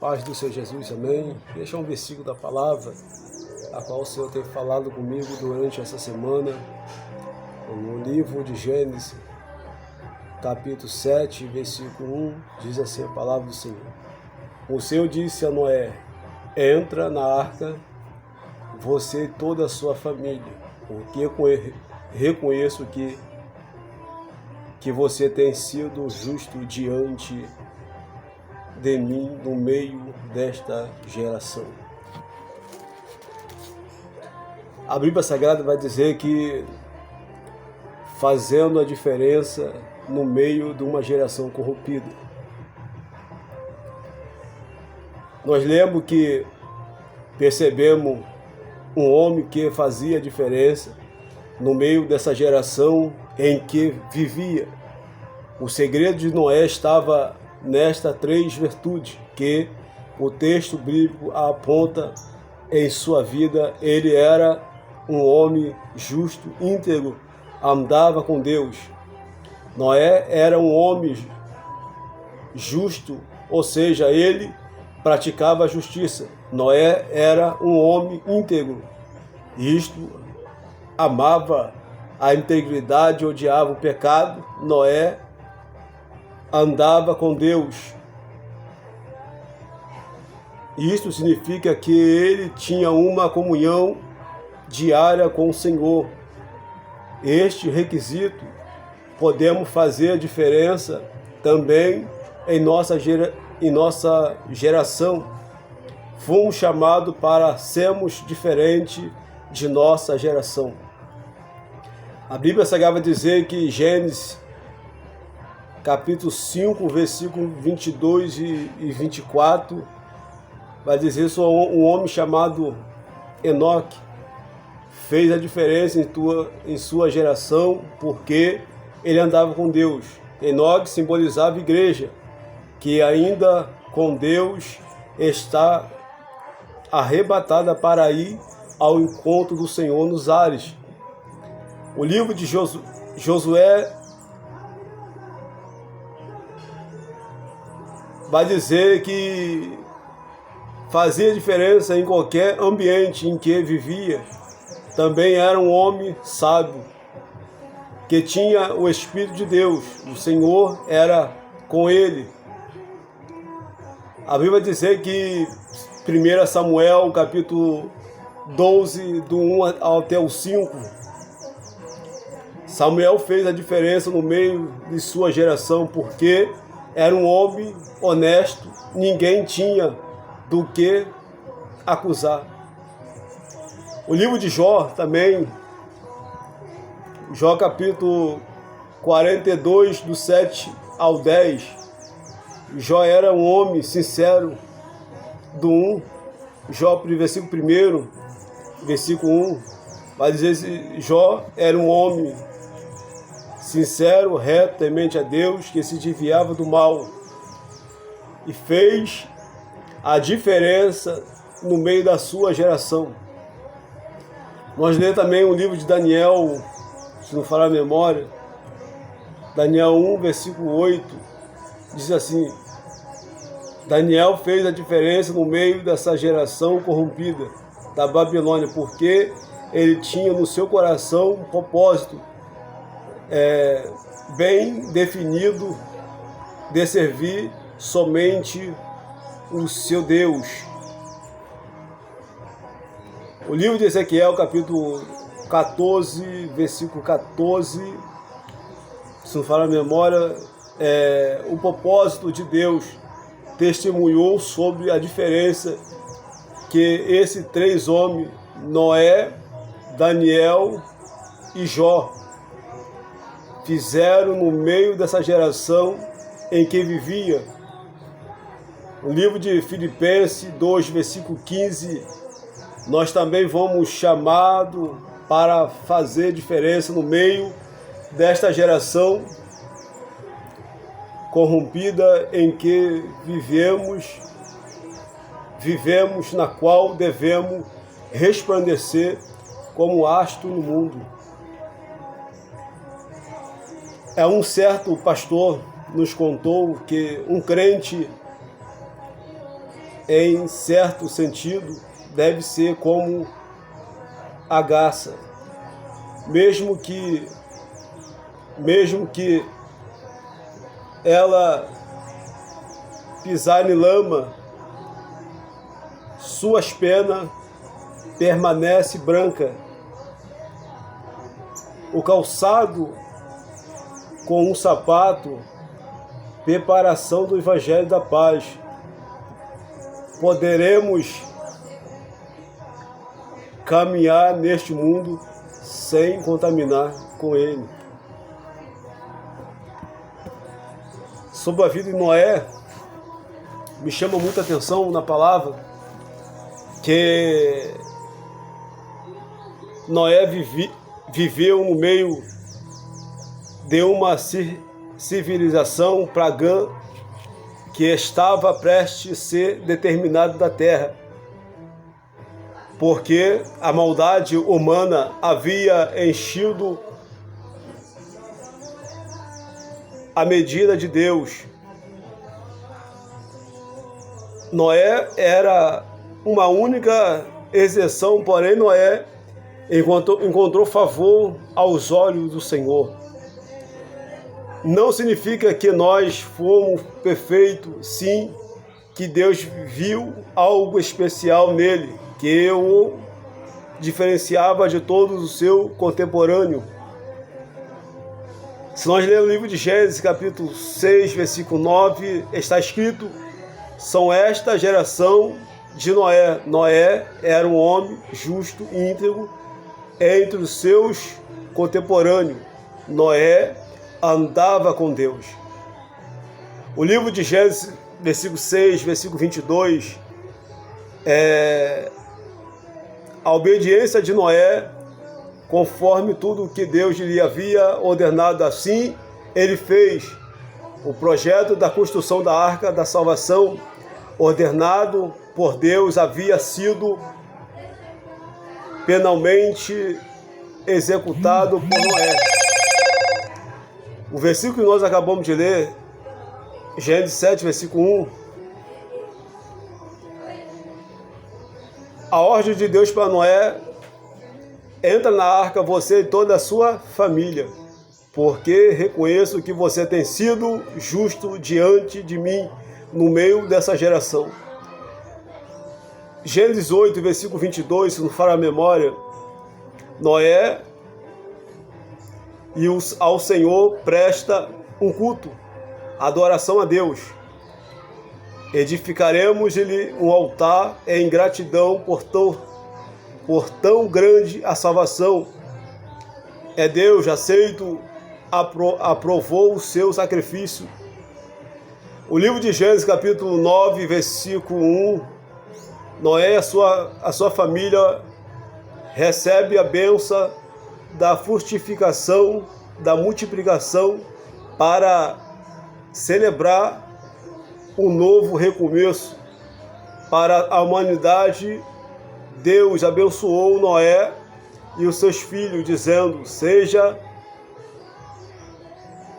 Paz do Senhor Jesus, amém. Este é um versículo da palavra, a qual o Senhor tem falado comigo durante essa semana, no livro de Gênesis, capítulo 7, versículo 1, diz assim a palavra do Senhor. O Senhor disse a Noé: entra na arca, você e toda a sua família, porque reconheço que você tem sido justo diante de mim no meio desta geração. A Bíblia Sagrada vai dizer que fazendo a diferença no meio de uma geração corrompida. Nós lemos que percebemos um homem que fazia diferença no meio dessa geração em que vivia. O segredo de Noé estava nestas três virtudes que o texto bíblico aponta em sua vida. Ele era um homem justo, íntegro, andava com Deus. Noé era um homem justo, ou seja, ele praticava a justiça. Noé era um homem íntegro, isto, amava a integridade, odiava o pecado. Noé andava com Deus. Isto significa que ele tinha uma comunhão diária com o Senhor. Este requisito podemos fazer a diferença também em nossa geração. Fomos chamados para sermos diferentes de nossa geração. A Bíblia Sagrada vai dizer que Gênesis capítulo 5, versículo 22 e 24, vai dizer sobre um homem chamado Enoque. Fez a diferença em sua geração porque ele andava com Deus. Enoque simbolizava a igreja, que ainda com Deus está arrebatada para ir ao encontro do Senhor nos ares. O livro de Josué vai dizer que fazia diferença em qualquer ambiente em que vivia. Também era um homem sábio, que tinha o Espírito de Deus. O Senhor era com ele. A Bíblia vai dizer que 1 Samuel, capítulo 12, do 1 até o 5, Samuel fez a diferença no meio de sua geração, porque era um homem honesto, ninguém tinha do que acusar. O livro de Jó também, Jó capítulo 42, do 7 ao 10, Jó era um homem sincero, do 1, Jó, versículo 1, versículo 1, vai dizer que Jó era um homem sincero, reto, temente a Deus, que se desviava do mal e fez a diferença no meio da sua geração. Nós lemos também o livro de Daniel, se não falar a memória, Daniel 1, versículo 8, diz assim: Daniel fez a diferença no meio dessa geração corrompida da Babilônia, porque ele tinha no seu coração um propósito bem definido de servir somente o seu Deus. O livro de Ezequiel, capítulo 14, versículo 14, se não falar a memória, o propósito de Deus testemunhou sobre a diferença que esses três homens, Noé, Daniel e Jó, fizeram no meio dessa geração em que vivia. O livro de Filipenses 2, versículo 15, nós também vamos chamados para fazer diferença no meio desta geração corrompida em que vivemos, na qual devemos resplandecer como astro no mundo. Um certo pastor nos contou que um crente em certo sentido, deve ser como a garça, mesmo que ela pisar em lama, suas penas permanece branca. O calçado com um sapato, preparação do Evangelho da Paz. Poderemos caminhar neste mundo sem contaminar com ele. Sobre a vida de Noé, me chama muita atenção na palavra que Noé viveu no meio de uma civilização pagã que estava prestes a ser determinada da terra, porque a maldade humana havia enchido a medida de Deus. Noé era uma única exceção, porém Noé encontrou favor aos olhos do Senhor. Não significa que nós fomos perfeitos, sim, que Deus viu algo especial nele, que o diferenciava de todos o seu contemporâneo. Se nós lermos o livro de Gênesis, capítulo 6, versículo 9, está escrito: são esta geração de Noé. Noé era um homem justo e íntegro entre os seus contemporâneos. Noé andava com Deus. O livro de Gênesis, versículo 6, versículo 22, a obediência de Noé, conforme tudo que Deus lhe havia ordenado. Assim, ele fez o projeto da construção da Arca da Salvação, ordenado por Deus, havia sido penalmente executado por Noé. O versículo que nós acabamos de ler, Gênesis 7, versículo 1, a ordem de Deus para Noé: entra na arca você e toda a sua família, porque reconheço que você tem sido justo diante de mim no meio dessa geração. Gênesis 8, versículo 22, se não falha a memória, Noé e ao Senhor presta um culto, adoração a Deus. Edificaremos-lhe um altar em gratidão por tão grande a salvação. É Deus aceito, aprovou o seu sacrifício. O livro de Gênesis, capítulo 9, versículo 1, Noé e a sua família recebe a bênção da frutificação, da multiplicação, para celebrar um novo recomeço para a humanidade. Deus abençoou Noé e os seus filhos, dizendo: seja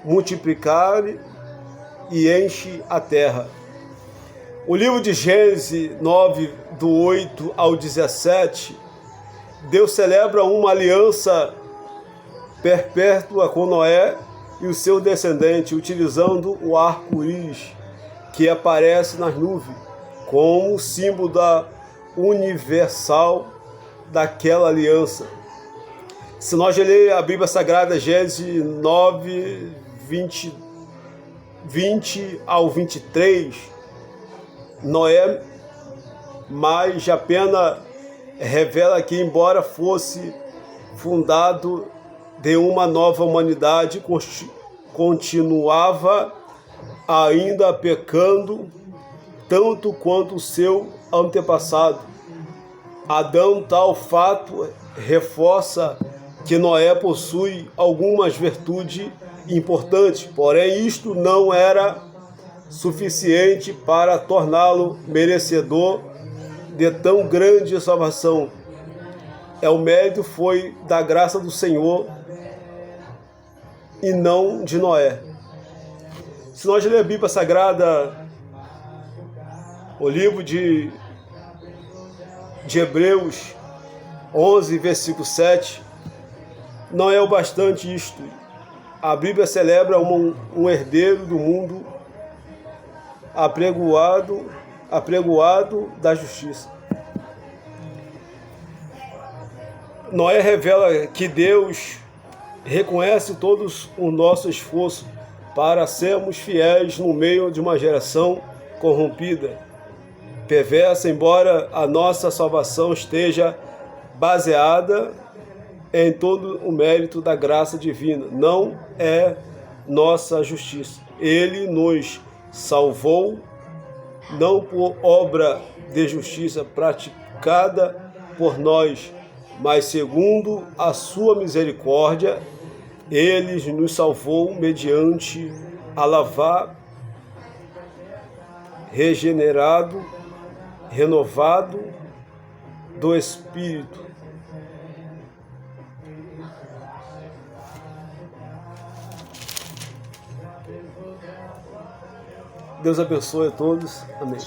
multiplicare e enche a terra. O livro de Gênesis 9, do 8 ao 17, Deus celebra uma aliança perpétua com Noé e o seu descendente, utilizando o arco-íris que aparece nas nuvens, como símbolo da universal daquela aliança. Se nós ler a Bíblia Sagrada, Gênesis 9, 20 ao 23, Noé mais apenas revela que, embora fosse fundado de uma nova humanidade, continuava ainda pecando tanto quanto o seu antepassado Adão. Tal fato reforça que Noé possui algumas virtudes importantes, porém isto não era suficiente para torná-lo merecedor de tão grande salvação. O mérito foi da graça do Senhor e não de Noé. Se nós lermos a Bíblia Sagrada, O livro de Hebreus 11, versículo 7, não é o bastante isto. A Bíblia celebra um herdeiro do mundo apregoado da justiça. Noé revela que Deus reconhece todos o nosso esforço para sermos fiéis no meio de uma geração corrompida, perversa, embora a nossa salvação esteja baseada em todo o mérito da graça divina. Não é nossa justiça. Ele nos salvou não por obra de justiça praticada por nós, mas segundo a sua misericórdia, ele nos salvou mediante a lavar, regenerado, renovado do Espírito. Deus abençoe a todos. Amém.